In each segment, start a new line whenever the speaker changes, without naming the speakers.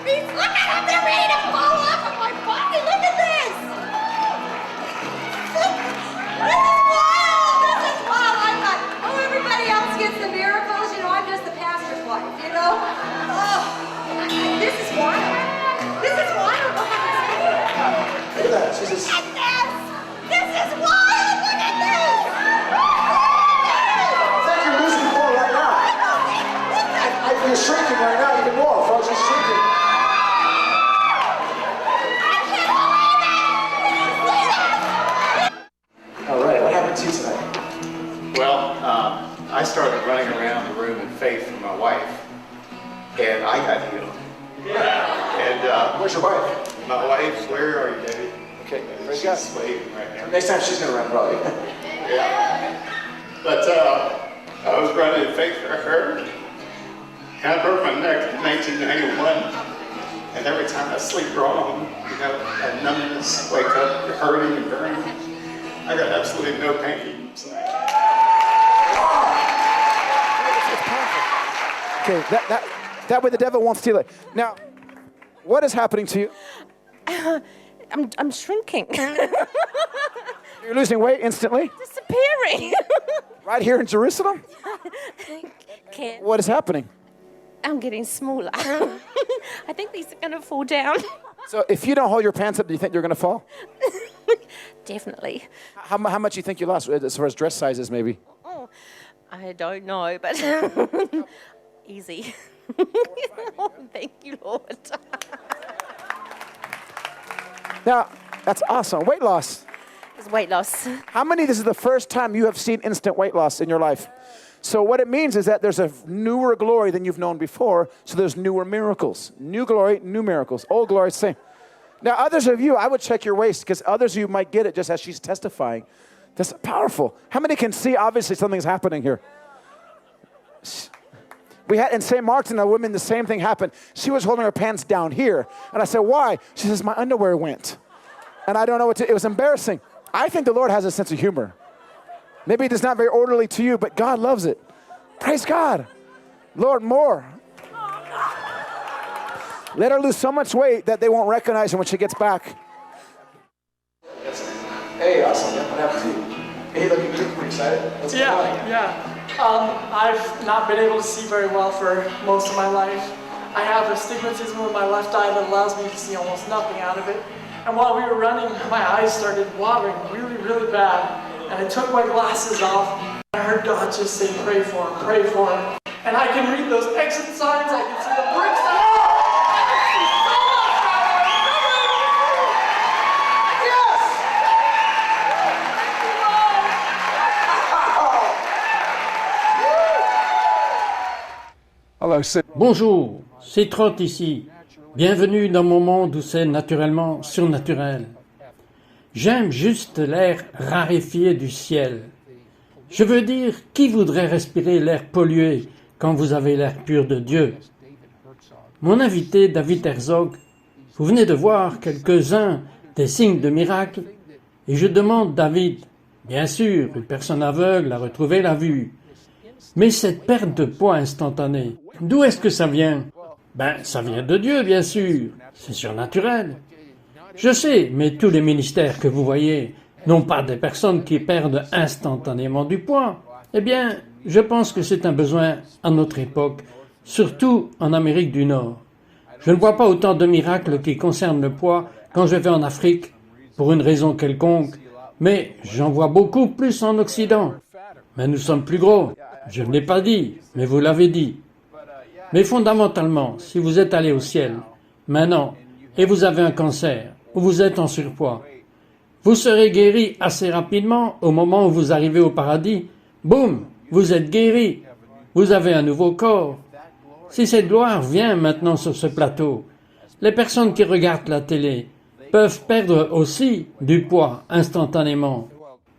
beats. Look at them, they're ready to fall off of my body. Look at this. This is wild. This is wild. I thought, oh, everybody else gets the miracles. You know, I'm just the pastor's wife, you know. Oh, this is wild. This is wild. Look
Look at that. She's just...
at this. This is wild. Look at this.
It's like you're losing more right now. You're shrinking right now even more, folks. You're shrinking. All right, what happened to you tonight?
Well, I started running around the room in faith for my wife, and I got healed. And
Where's your wife?
my wife, where are you, Debbie?
Okay, praise God.
She's waving right now.
Next time she's gonna run, probably.
Yeah. But I was running in faith for her, and I broke my neck in 1991. And every time I sleep wrong, you know, a numbness, wake up, you're hurting and burning. I got absolutely no pain tonight.
Okay, that way the devil won't steal it. Now, what is happening to you?
I'm shrinking.
You're losing weight instantly?
Disappearing.
Right here in Jerusalem?
Can't.
What is happening?
I'm getting smaller. I think these are going to fall down.
So if you don't hold your pants up, do you think you're going to fall?
Definitely.
How much do you think you lost as far as dress sizes, maybe?
Oh, I don't know, but easy. Oh, thank you, Lord.
Now, that's awesome. Weight loss.
It's weight loss.
How many, this is the first time you have seen instant weight loss in your life? So what it means is that there's a newer glory than you've known before, so there's newer miracles. New glory, new miracles. Old glory, same. Now, others of you, I would check your waist, because others of you might get it just as she's testifying. That's powerful. How many can see, obviously, something's happening here? We had in St. Martin, a woman, the same thing happened. She was holding her pants down here. And I said, why? She says, my underwear went. And I don't know what to, it was embarrassing. I think the Lord has a sense of humor. Maybe it's not very orderly to you, but God loves it. Praise God. Lord, more. Let her lose so much weight that they won't recognize her when she gets back. Hey, awesome. What happened to you? Hey, looking good. Pretty excited? What's going on?
Yeah. I've not been able to see very well for most of my life. I have astigmatism in my left eye that allows me to see almost nothing out of it. And while we were running, my eyes started watering really, really bad. And I took my glasses off. I heard God just say, pray for him, pray for him. And I can read those exit signs. I can see the bricks out.
Bonjour, c'est Trott ici. Bienvenue dans mon monde où c'est naturellement surnaturel. J'aime juste l'air raréfié du ciel. Je veux dire, qui voudrait respirer l'air pollué quand vous avez l'air pur de Dieu? Mon invité, David Herzog, vous venez de voir quelques-uns des signes de miracle, et je demande, David, bien sûr, une personne aveugle a retrouvé la vue, mais cette perte de poids instantanée, d'où est-ce que ça vient? Ben, ça vient de Dieu, bien sûr, c'est surnaturel. Je sais, mais tous les ministères que vous voyez n'ont pas des personnes qui perdent instantanément du poids. Eh bien, je pense que c'est un besoin à notre époque, surtout en Amérique du Nord. Je ne vois pas autant de miracles qui concernent le poids quand je vais en Afrique, pour une raison quelconque, mais j'en vois beaucoup plus en Occident. Mais nous sommes plus gros. Je ne l'ai pas dit, mais vous l'avez dit. Mais fondamentalement, si vous êtes allé au ciel, maintenant, et vous avez un cancer, ou vous êtes en surpoids, vous serez guéri assez rapidement au moment où vous arrivez au paradis. Boum, vous êtes guéri. Vous avez un nouveau corps. Si cette gloire vient maintenant sur ce plateau, les personnes qui regardent la télé peuvent perdre aussi du poids instantanément.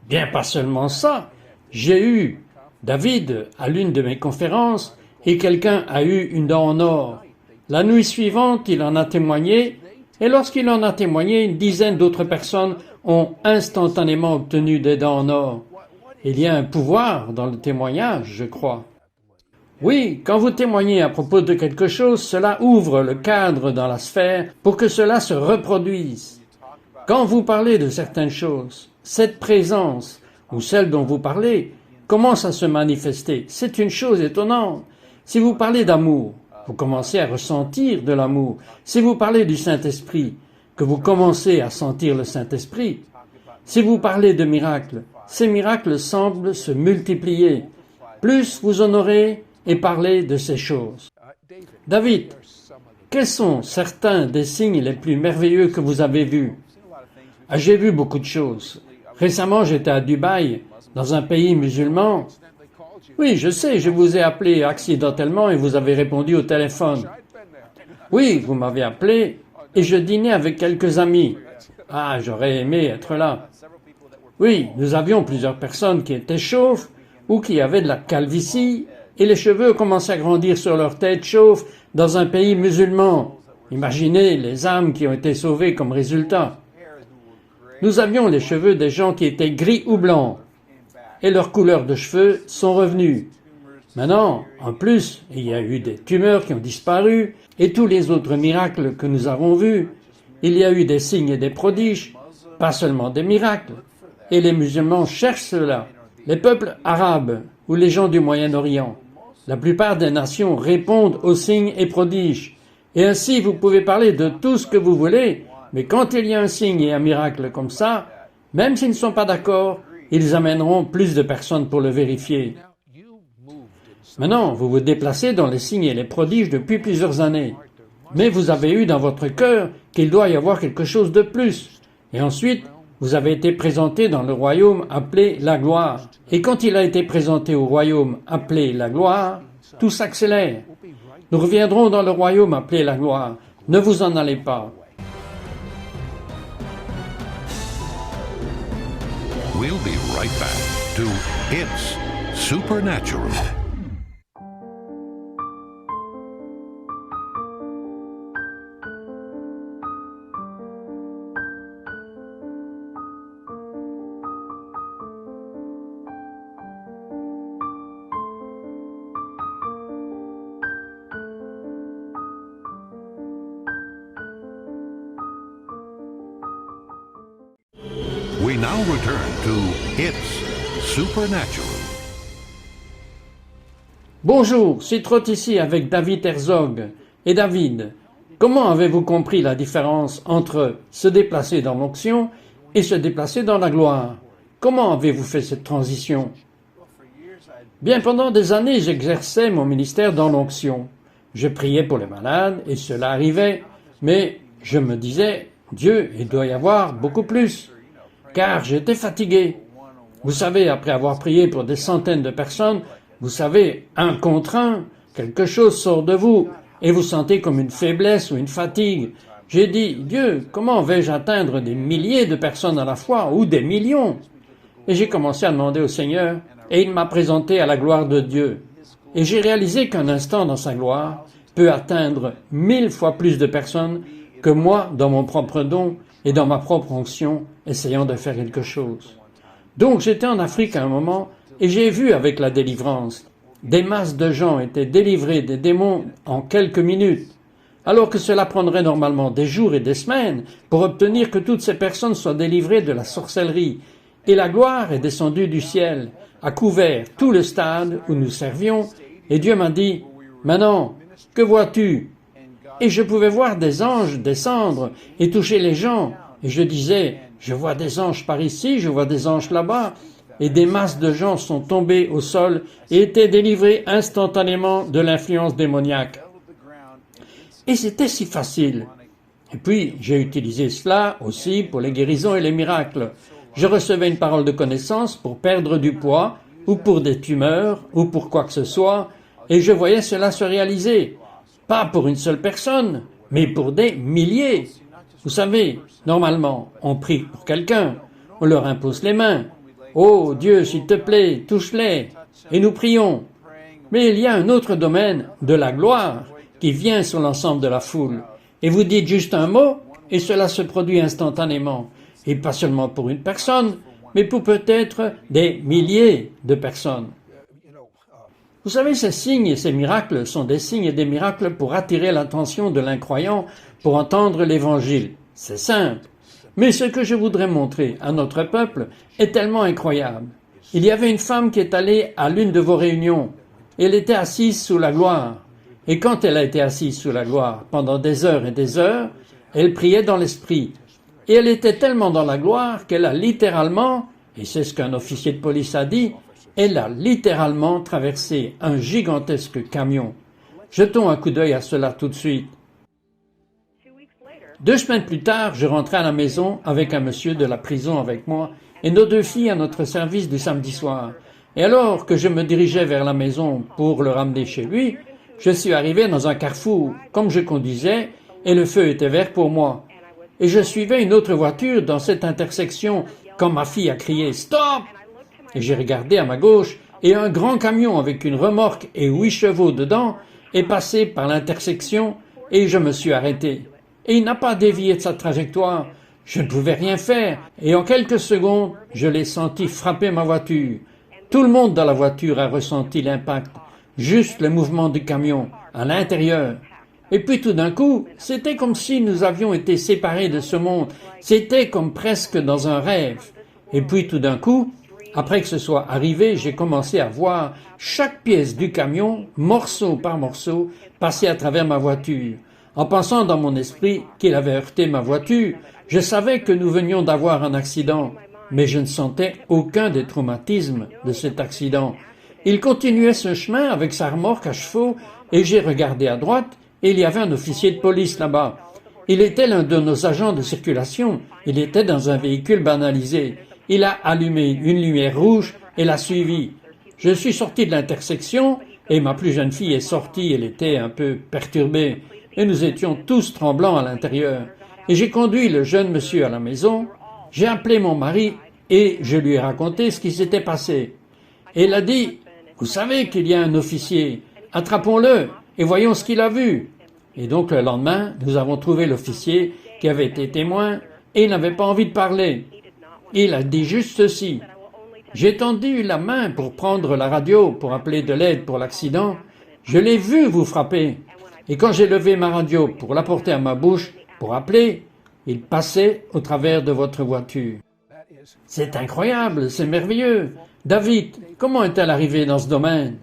Bien pas seulement ça, j'ai eu David à l'une de mes conférences et quelqu'un a eu une dent en or. La nuit suivante, il en a témoigné et lorsqu'il en a témoigné, une dizaine d'autres personnes ont instantanément obtenu des dents en or. Il y a un pouvoir dans le témoignage, je crois. Oui, quand vous témoignez à propos de quelque chose, cela ouvre le cadre dans la sphère pour que cela se reproduise. Quand vous parlez de certaines choses, cette présence, ou celle dont vous parlez, commence à se manifester. C'est une chose étonnante. Si vous parlez d'amour, vous commencez à ressentir de l'amour. Si vous parlez du Saint-Esprit, que vous commencez à sentir le Saint-Esprit. Si vous parlez de miracles, ces miracles semblent se multiplier. Plus vous en aurez et parlez de ces choses. David, quels sont certains des signes les plus merveilleux que vous avez vus? J'ai vu beaucoup de choses. Récemment, j'étais à Dubaï, dans un pays musulman. Oui, je sais, je vous ai appelé accidentellement et vous avez répondu au téléphone. Oui, vous m'avez appelé et je dînais avec quelques amis. Ah, j'aurais aimé être là. Oui, nous avions plusieurs personnes qui étaient chauves ou qui avaient de la calvitie et les cheveux commençaient à grandir sur leur tête chauve dans un pays musulman. Imaginez les âmes qui ont été sauvées comme résultat. Nous avions les cheveux des gens qui étaient gris ou blancs et leurs couleurs de cheveux sont revenues. Maintenant, en plus, il y a eu des tumeurs qui ont disparu et tous les autres miracles que nous avons vus. Il y a eu des signes et des prodiges, pas seulement des miracles. Et les musulmans cherchent cela. Les peuples arabes ou les gens du Moyen-Orient, la plupart des nations répondent aux signes et prodiges. Et ainsi, vous pouvez parler de tout ce que vous voulez, mais quand il y a un signe et un miracle comme ça, même s'ils ne sont pas d'accord, ils amèneront plus de personnes pour le vérifier. Maintenant, vous vous déplacez dans les signes et les prodiges depuis plusieurs années. Mais vous avez eu dans votre cœur qu'il doit y avoir quelque chose de plus. Et ensuite, vous avez été présenté dans le royaume appelé la gloire. Et quand il a été présenté au royaume appelé la gloire, tout s'accélère. Nous reviendrons dans le royaume appelé la gloire. Ne vous en allez pas.
We'll be right back to It's Supernatural. We now return to It's Supernatural.
Bonjour, c'est Trot ici avec David Herzog. Et David, comment avez-vous compris la différence entre se déplacer dans l'onction et se déplacer dans la gloire? Comment avez-vous fait cette transition? Bien, pendant des années, j'exerçais mon ministère dans l'onction. Je priais pour les malades et cela arrivait, mais je me disais, Dieu, il doit y avoir beaucoup plus. Car j'étais fatigué. Vous savez, après avoir prié pour des centaines de personnes, vous savez, un contre un, quelque chose sort de vous et vous sentez comme une faiblesse ou une fatigue. J'ai dit, Dieu, comment vais-je atteindre des milliers de personnes à la fois ou des millions? Et j'ai commencé à demander au Seigneur et il m'a présenté à la gloire de Dieu. Et j'ai réalisé qu'un instant dans sa gloire peut atteindre 1000 fois plus de personnes que moi dans mon propre don et dans ma propre onction, essayant de faire quelque chose. Donc j'étais en Afrique à un moment, et j'ai vu avec la délivrance, des masses de gens étaient délivrés des démons en quelques minutes, alors que cela prendrait normalement des jours et des semaines pour obtenir que toutes ces personnes soient délivrées de la sorcellerie. Et la gloire est descendue du ciel, a couvert tout le stade où nous servions, et Dieu m'a dit, « Maintenant, que vois-tu » Et je pouvais voir des anges descendre et toucher les gens. Et je disais, je vois des anges par ici, je vois des anges là-bas. Et des masses de gens sont tombés au sol et étaient délivrés instantanément de l'influence démoniaque. Et c'était si facile. Et puis, j'ai utilisé cela aussi pour les guérisons et les miracles. Je recevais une parole de connaissance pour perdre du poids, ou pour des tumeurs, ou pour quoi que ce soit, et je voyais cela se réaliser. Pas pour une seule personne, mais pour des milliers. Vous savez, normalement, on prie pour quelqu'un, on leur impose les mains. « Oh Dieu, s'il te plaît, touche-les !» Et nous prions. Mais il y a un autre domaine, de la gloire, qui vient sur l'ensemble de la foule. Et vous dites juste un mot, et cela se produit instantanément. Et pas seulement pour une personne, mais pour peut-être des milliers de personnes. Vous savez, ces signes et ces miracles sont des signes et des miracles pour attirer l'attention de l'incroyant pour entendre l'Évangile. C'est simple. Mais ce que je voudrais montrer à notre peuple est tellement incroyable. Il y avait une femme qui est allée à l'une de vos réunions. Elle était assise sous la gloire. Et quand elle a été assise sous la gloire, pendant des heures et des heures, elle priait dans l'esprit. Et elle était tellement dans la gloire qu'elle a littéralement, et c'est ce qu'un officier de police a dit, elle a littéralement traversé un gigantesque camion. Jetons un coup d'œil à cela tout de suite. 2 semaines plus tard, je rentrais à la maison avec un monsieur de la prison avec moi et nos 2 filles à notre service du samedi soir. Et alors que je me dirigeais vers la maison pour le ramener chez lui, je suis arrivé dans un carrefour, comme je conduisais, et le feu était vert pour moi. Et je suivais une autre voiture dans cette intersection quand ma fille a crié « Stop !» Et j'ai regardé à ma gauche et un grand camion avec une remorque et 8 chevaux dedans est passé par l'intersection et je me suis arrêté. Et il n'a pas dévié de sa trajectoire. Je ne pouvais rien faire et en quelques secondes, je l'ai senti frapper ma voiture. Tout le monde dans la voiture a ressenti l'impact, juste le mouvement du camion à l'intérieur. Et puis tout d'un coup, c'était comme si nous avions été séparés de ce monde. C'était comme presque dans un rêve. Et puis tout d'un coup, après que ce soit arrivé, j'ai commencé à voir chaque pièce du camion, morceau par morceau, passer à travers ma voiture. En pensant dans mon esprit qu'il avait heurté ma voiture, je savais que nous venions d'avoir un accident, mais je ne sentais aucun des traumatismes de cet accident. Il continuait ce chemin avec sa remorque à chevaux et j'ai regardé à droite et il y avait un officier de police là-bas. Il était l'un de nos agents de circulation. Il était dans un véhicule banalisé. Il a allumé une lumière rouge et l'a suivi. Je suis sorti de l'intersection et ma plus jeune fille est sortie. Elle était un peu perturbée et nous étions tous tremblants à l'intérieur. Et j'ai conduit le jeune monsieur à la maison. J'ai appelé mon mari et je lui ai raconté ce qui s'était passé. Et il a dit « Vous savez qu'il y a un officier. Attrapons-le et voyons ce qu'il a vu. » Et donc le lendemain, nous avons trouvé l'officier qui avait été témoin et il n'avait pas envie de parler. Il a dit juste ceci. J'ai tendu la main pour prendre la radio, pour appeler de l'aide pour l'accident. Je l'ai vu vous frapper. Et quand j'ai levé ma radio pour la porter à ma bouche, pour appeler, il passait au travers de votre voiture. C'est incroyable, c'est merveilleux. David, comment est-elle arrivée dans ce domaine?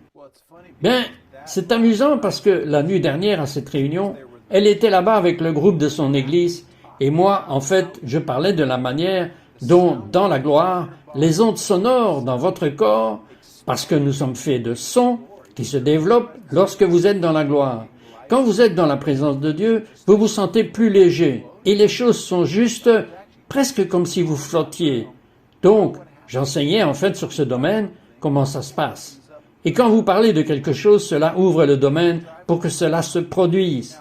Bien, c'est amusant parce que la nuit dernière à cette réunion, elle était là-bas avec le groupe de son église et moi, en fait, je parlais de la manière dont, dans la gloire, les ondes sonores dans votre corps, parce que nous sommes faits de sons qui se développent lorsque vous êtes dans la gloire. Quand vous êtes dans la présence de Dieu, vous vous sentez plus léger et les choses sont juste presque comme si vous flottiez. Donc, j'enseignais en fait sur ce domaine comment ça se passe. Et quand vous parlez de quelque chose, cela ouvre le domaine pour que cela se produise.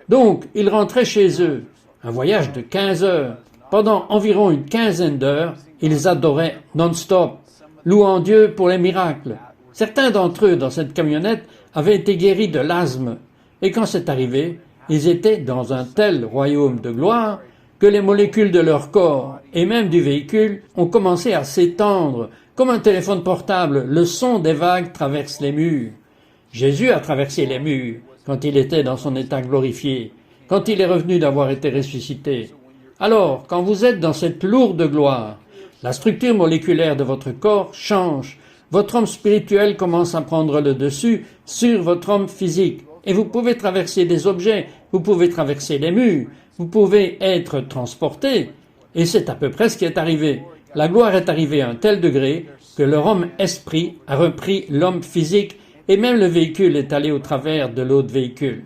Donc, ils rentraient chez eux. Un voyage de 15 heures. Pendant environ une quinzaine d'heures, ils adoraient non-stop, louant Dieu pour les miracles. Certains d'entre eux dans cette camionnette avaient été guéris de l'asthme. Et quand c'est arrivé, ils étaient dans un tel royaume de gloire que les molécules de leur corps et même du véhicule ont commencé à s'étendre. Comme un téléphone portable, le son des vagues traverse les murs. Jésus a traversé les murs quand il était dans son état glorifié, quand il est revenu d'avoir été ressuscité. Alors, quand vous êtes dans cette lourde gloire, la structure moléculaire de votre corps change. Votre homme spirituel commence à prendre le dessus sur votre homme physique. Et vous pouvez traverser des objets, vous pouvez traverser les murs, vous pouvez être transporté. Et c'est à peu près ce qui est arrivé. La gloire est arrivée à un tel degré que leur homme esprit a repris l'homme physique et même le véhicule est allé au travers de l'autre véhicule.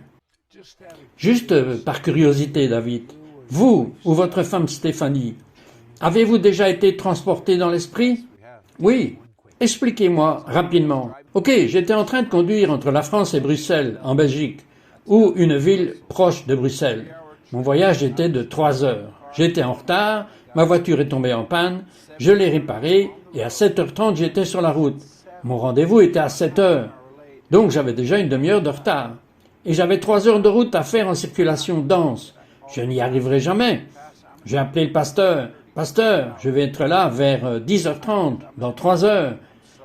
Juste par curiosité, David, vous ou votre femme Stéphanie, avez-vous déjà été transporté dans l'esprit? Oui. Expliquez-moi rapidement. Ok, j'étais en train de conduire entre la France et Bruxelles, en Belgique, ou une ville proche de Bruxelles. Mon voyage était de 3 heures. J'étais en retard, ma voiture est tombée en panne, je l'ai réparée et à 7h30 j'étais sur la route. Mon rendez-vous était à 7h, donc j'avais déjà une demi-heure de retard. Et j'avais 3 heures de route à faire en circulation dense. Je n'y arriverai jamais. J'ai appelé le pasteur. Pasteur, je vais être là vers 10h30, dans 3 heures.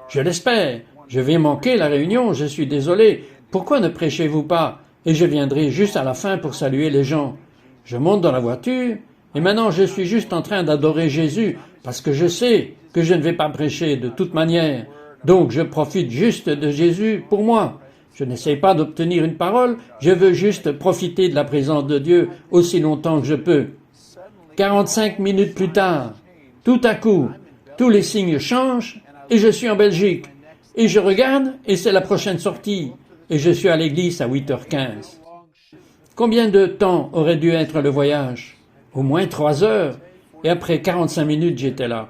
Je l'espère. je vais manquer la réunion, je suis désolé. Pourquoi ne prêchez-vous pas? Et je viendrai juste à la fin pour saluer les gens. Je monte dans la voiture, et maintenant je suis juste en train d'adorer Jésus, parce que je sais que je ne vais pas prêcher de toute manière. Donc je profite juste de Jésus pour moi. Je n'essaie pas d'obtenir une parole, je veux juste profiter de la présence de Dieu aussi longtemps que je peux. 45 minutes plus tard, tout à coup, tous les signes changent et je suis en Belgique. Et je regarde et c'est la prochaine sortie. Et je suis à l'église à 8h15. Combien de temps aurait dû être le voyage? Au moins 3 heures. Et après 45 minutes, j'étais là.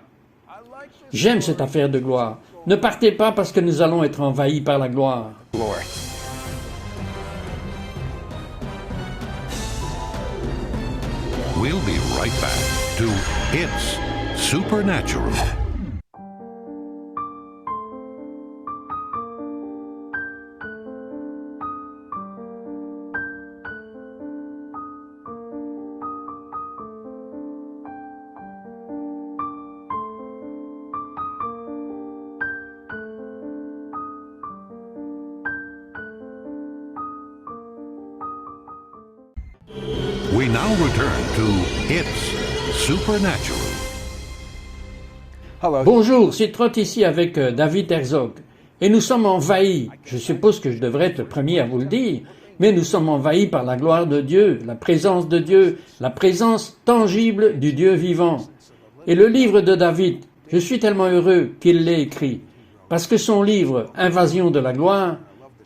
J'aime cette affaire de gloire. Ne partez pas parce que nous allons être envahis par la gloire.
We'll be right back to It's Supernatural. We now return to It's Supernatural.
Bonjour, c'est Trott ici avec David Herzog. Et nous sommes envahis. Je suppose que je devrais être le premier à vous le dire, mais nous sommes envahis par la gloire de Dieu, la présence tangible du Dieu vivant. Et le livre de David, je suis tellement heureux qu'il l'ait écrit, parce que son livre, Invasion de la gloire,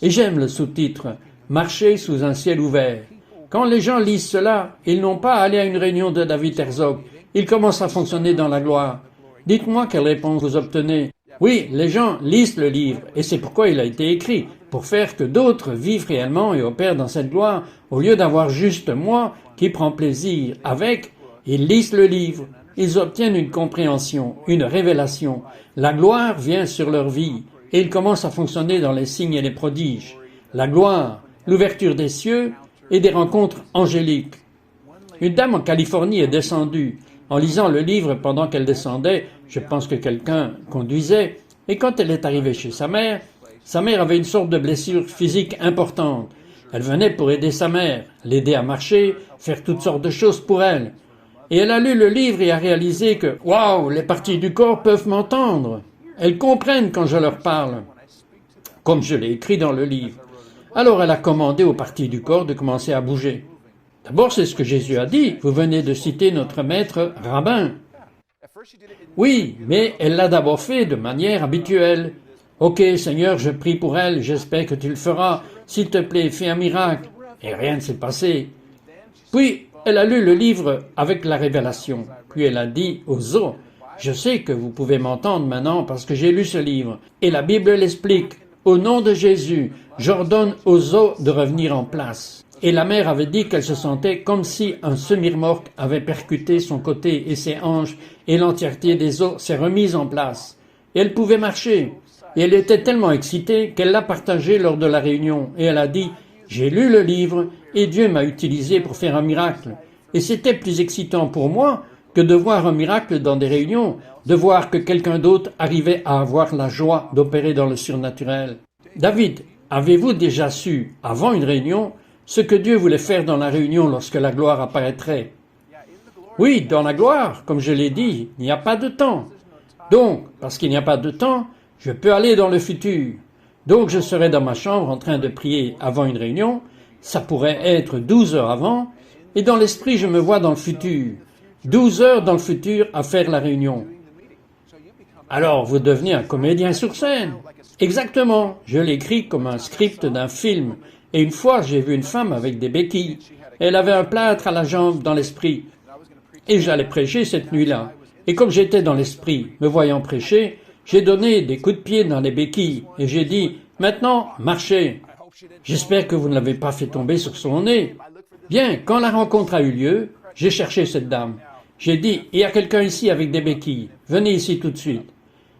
et j'aime le sous-titre, Marcher sous un ciel ouvert. Quand les gens lisent cela, ils n'ont pas à aller à une réunion de David Herzog. Ils commencent à fonctionner dans la gloire. Dites-moi quelle réponse vous obtenez. Oui, les gens lisent le livre, et c'est pourquoi il a été écrit, pour faire que d'autres vivent réellement et opèrent dans cette gloire, au lieu d'avoir juste moi qui prend plaisir avec. Ils lisent le livre, ils obtiennent une compréhension, une révélation. La gloire vient sur leur vie, et ils commencent à fonctionner dans les signes et les prodiges. La gloire, l'ouverture des cieux, et des rencontres angéliques. Une dame en Californie est descendue. En lisant le livre pendant qu'elle descendait, je pense que quelqu'un conduisait, et quand elle est arrivée chez sa mère avait une sorte de blessure physique importante. Elle venait pour aider sa mère, l'aider à marcher, faire toutes sortes de choses pour elle. Et elle a lu le livre et a réalisé que, waouh, les parties du corps peuvent m'entendre. Elles comprennent quand je leur parle, comme je l'ai écrit dans le livre. Alors elle a commandé aux parties du corps de commencer à bouger. D'abord, c'est ce que Jésus a dit. Vous venez de citer notre maître rabbin. Oui, mais elle l'a d'abord fait de manière habituelle. Ok, Seigneur, je prie pour elle, j'espère que tu le feras. S'il te plaît, fais un miracle. Et rien ne s'est passé. Puis, elle a lu le livre avec la révélation. Puis elle a dit aux os, je sais que vous pouvez m'entendre maintenant parce que j'ai lu ce livre. Et la Bible l'explique. Au nom de Jésus, j'ordonne aux os de revenir en place. Et la mère avait dit qu'elle se sentait comme si un semi-remorque avait percuté son côté et ses hanches, et l'entièreté des os s'est remise en place. Et elle pouvait marcher. Et elle était tellement excitée qu'elle l'a partagé lors de la réunion. Et elle a dit, j'ai lu le livre et Dieu m'a utilisé pour faire un miracle. Et c'était plus excitant pour moi que de voir un miracle dans des réunions, de voir que quelqu'un d'autre arrivait à avoir la joie d'opérer dans le surnaturel. David, avez-vous déjà su, avant une réunion, ce que Dieu voulait faire dans la réunion lorsque la gloire apparaîtrait? Oui, dans la gloire, comme je l'ai dit, il n'y a pas de temps. Donc, parce qu'il n'y a pas de temps, je peux aller dans le futur. Donc je serai dans ma chambre en train de prier avant une réunion, ça pourrait être 12 heures avant, et dans l'esprit je me vois dans le futur. 12 heures dans le futur à faire la réunion. Alors vous devenez un comédien sur scène. Exactement, je l'écris comme un script d'un film. Et une fois, j'ai vu une femme avec des béquilles. Elle avait un plâtre à la jambe dans l'esprit. Et j'allais prêcher cette nuit-là. Et comme j'étais dans l'esprit, me voyant prêcher, j'ai donné des coups de pied dans les béquilles. Et j'ai dit, maintenant, marchez. J'espère que vous ne l'avez pas fait tomber sur son nez. Bien, quand la rencontre a eu lieu, j'ai cherché cette dame. J'ai dit, il y a quelqu'un ici avec des béquilles. Venez ici tout de suite.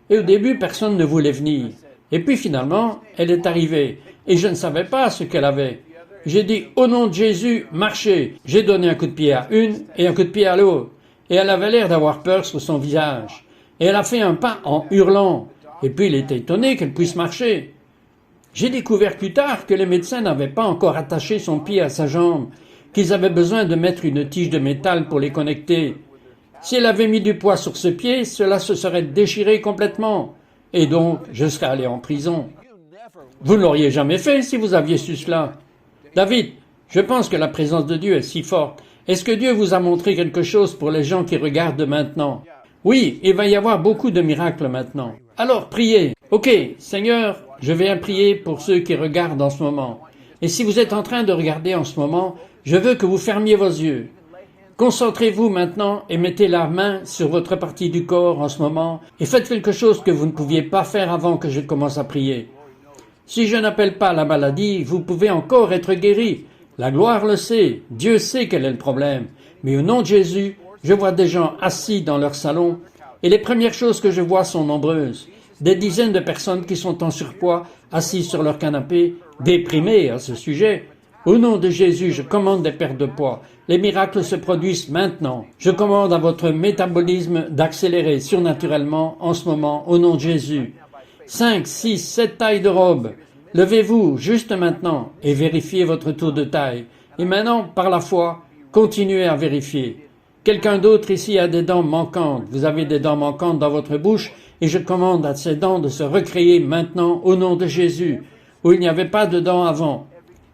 Et au début, personne ne voulait venir. Et puis finalement, elle est arrivée. Et je ne savais pas ce qu'elle avait. J'ai dit, au nom de Jésus, marchez. J'ai donné un coup de pied à une et un coup de pied à l'autre. Et elle avait l'air d'avoir peur sur son visage. Et elle a fait un pas en hurlant. Et puis il était étonné qu'elle puisse marcher. J'ai découvert plus tard que les médecins n'avaient pas encore attaché son pied à sa jambe, qu'ils avaient besoin de mettre une tige de métal pour les connecter. Si elle avait mis du poids sur ce pied, cela se serait déchiré complètement. Et donc, je serais allé en prison. Vous ne l'auriez jamais fait si vous aviez su cela. David, je pense que la présence de Dieu est si forte. Est-ce que Dieu vous a montré quelque chose pour les gens qui regardent maintenant? Oui, il va y avoir beaucoup de miracles maintenant. Alors priez. Ok, Seigneur, je vais prier pour ceux qui regardent en ce moment. Et si vous êtes en train de regarder en ce moment, je veux que vous fermiez vos yeux. Concentrez-vous maintenant et mettez la main sur votre partie du corps en ce moment et faites quelque chose que vous ne pouviez pas faire avant que je commence à prier. Si je n'appelle pas la maladie, vous pouvez encore être guéri. La gloire le sait, Dieu sait quel est le problème. Mais au nom de Jésus, je vois des gens assis dans leur salon et les premières choses que je vois sont nombreuses. Des dizaines de personnes qui sont en surpoids, assises sur leur canapé, déprimées à ce sujet. Au nom de Jésus, je commande des pertes de poids. Les miracles se produisent maintenant. Je commande à votre métabolisme d'accélérer surnaturellement en ce moment, au nom de Jésus. 5, 6, 7 tailles de robe. Levez-vous juste maintenant et vérifiez votre tour de taille. Et maintenant, par la foi, continuez à vérifier. Quelqu'un d'autre ici a des dents manquantes. Vous avez des dents manquantes dans votre bouche et je commande à ces dents de se recréer maintenant au nom de Jésus, où il n'y avait pas de dents avant.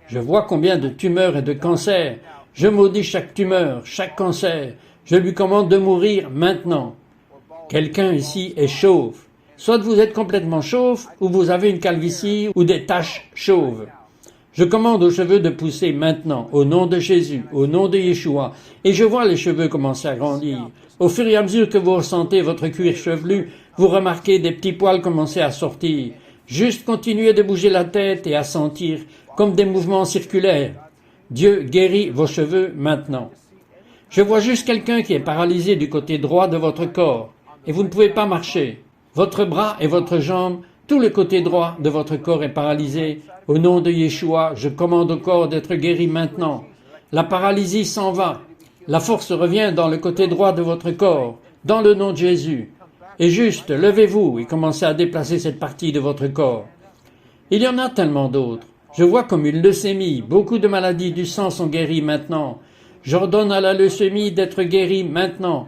Je vois combien de tumeurs et de cancers. Je maudis chaque tumeur, chaque cancer. Je lui commande de mourir maintenant. Quelqu'un ici est chauve. Soit vous êtes complètement chauve, ou vous avez une calvitie ou des taches chauves. Je commande aux cheveux de pousser maintenant, au nom de Jésus, au nom de Yeshua, et je vois les cheveux commencer à grandir. Au fur et à mesure que vous ressentez votre cuir chevelu, vous remarquez des petits poils commencer à sortir. Juste continuez de bouger la tête et à sentir comme des mouvements circulaires. Dieu guérit vos cheveux maintenant. Je vois juste quelqu'un qui est paralysé du côté droit de votre corps, et vous ne pouvez pas marcher. Votre bras et votre jambe, tout le côté droit de votre corps est paralysé. Au nom de Yeshua, je commande au corps d'être guéri maintenant. La paralysie s'en va. La force revient dans le côté droit de votre corps, dans le nom de Jésus. Et juste, levez-vous et commencez à déplacer cette partie de votre corps. Il y en a tellement d'autres. Je vois comme une leucémie. Beaucoup de maladies du sang sont guéries maintenant. J'ordonne à la leucémie d'être guérie maintenant.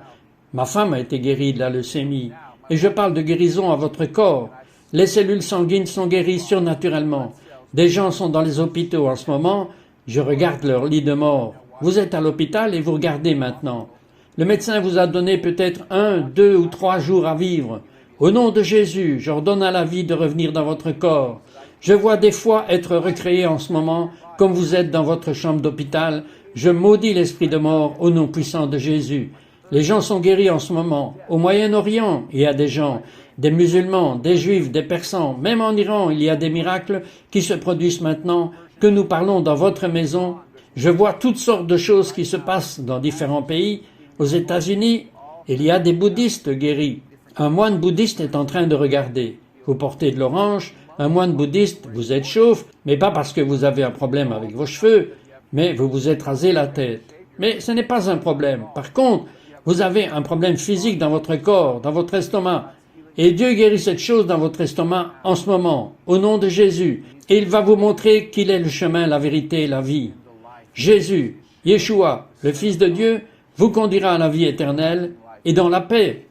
Ma femme a été guérie de la leucémie. Et je parle de guérison à votre corps. Les cellules sanguines sont guéries surnaturellement. Des gens sont dans les hôpitaux en ce moment. Je regarde leur lit de mort. Vous êtes à l'hôpital et vous regardez maintenant. Le médecin vous a donné peut-être 1, 2 ou 3 jours à vivre. Au nom de Jésus, j'ordonne à la vie de revenir dans votre corps. Je vois des foies être recréés en ce moment, comme vous êtes dans votre chambre d'hôpital. Je maudis l'esprit de mort au nom puissant de Jésus. Les gens sont guéris en ce moment. Au Moyen-Orient, il y a des gens, des musulmans, des juifs, des persans. Même en Iran, il y a des miracles qui se produisent maintenant, que nous parlons dans votre maison. Je vois toutes sortes de choses qui se passent dans différents pays. Aux États-Unis, il y a des bouddhistes guéris. Un moine bouddhiste est en train de regarder. Vous portez de l'orange. Un moine bouddhiste, vous êtes chauve, mais pas parce que vous avez un problème avec vos cheveux, mais vous vous êtes rasé la tête. Mais ce n'est pas un problème. Par contre, vous avez un problème physique dans votre corps, dans votre estomac. Et Dieu guérit cette chose dans votre estomac en ce moment, au nom de Jésus. Et il va vous montrer qu'il est le chemin, la vérité et la vie. Jésus, Yeshua, le Fils de Dieu, vous conduira à la vie éternelle et dans la paix.